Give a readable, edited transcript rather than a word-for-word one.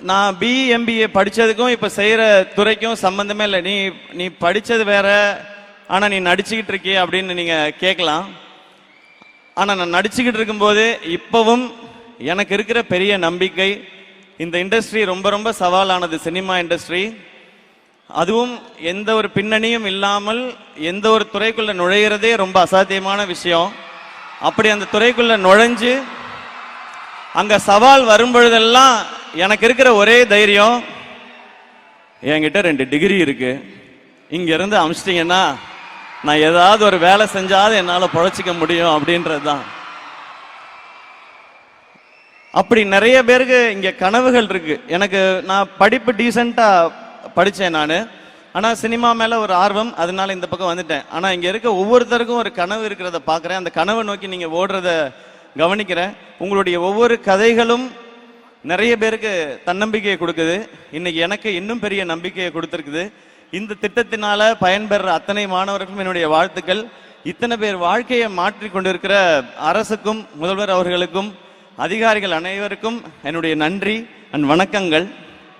நான் பிஎம்பிஏ படித்ததுக்கும் இப்போ செய்கிற துறைக்கும் சம்மந்தமே இல்லை. நீ படித்தது வேற, ஆனால் நீ நடிச்சுக்கிட்டு இருக்கிய அப்படின்னு நீங்கள் கேட்கலாம். ஆனால் நான் நடிச்சுக்கிட்டு இருக்கும்போது இப்போவும் எனக்கு இருக்கிற பெரிய நம்பிக்கை, இந்த இண்டஸ்ட்ரி ரொம்ப ரொம்ப சவாலானது, சினிமா இண்டஸ்ட்ரி. அதுவும் எந்த ஒரு பின்னணியும் இல்லாமல் எந்த ஒரு துறைக்குள்ள நுழையிறதே ரொம்ப அசாத்தியமான விஷயம். அப்படி அந்த துறைக்குள்ள நுழைஞ்சு அங்க சவால் வரும்பொழுதெல்லாம் எனக்கு இருக்கிற ஒரே தைரியம், என்கிட்ட 2 டிகிரி இருக்கு, இங்க இருந்து அமிச்சிட்டீங்கன்னா நான் ஏதாவது ஒரு வேலை செஞ்சாவது என்னால பொழைச்சிக்க முடியும் அப்படின்றது தான். அப்படி நிறைய பேருக்கு இங்க கனவுகள் இருக்கு. எனக்கு நான் படிப்பு டீசெண்டா படித்தேன் நான், ஆனால் சினிமா மேலே ஒரு ஆர்வம், அதனால இந்த பக்கம் வந்துட்டேன். ஆனால் இங்கே இருக்க ஒவ்வொருத்தருக்கும் ஒரு கனவு இருக்கிறத பார்க்குறேன். அந்த கனவை நோக்கி நீங்கள் ஓடுறத கவனிக்கிறேன். உங்களுடைய ஒவ்வொரு கதைகளும் நிறைய பேருக்கு தன்னம்பிக்கையை கொடுக்குது. இன்னைக்கு எனக்கு இன்னும் பெரிய நம்பிக்கையை கொடுத்துருக்குது. இந்த திட்டத்தினால பயன்பெற அத்தனை மாணவர்களுக்கும் என்னுடைய வாழ்த்துக்கள். இத்தனை பேர் வாழ்க்கையை மாற்றி கொண்டிருக்கிற அரசுக்கும் முதல்வர் அவர்களுக்கும் அதிகாரிகள் அனைவருக்கும் என்னுடைய நன்றி அண்ட் வணக்கங்கள்.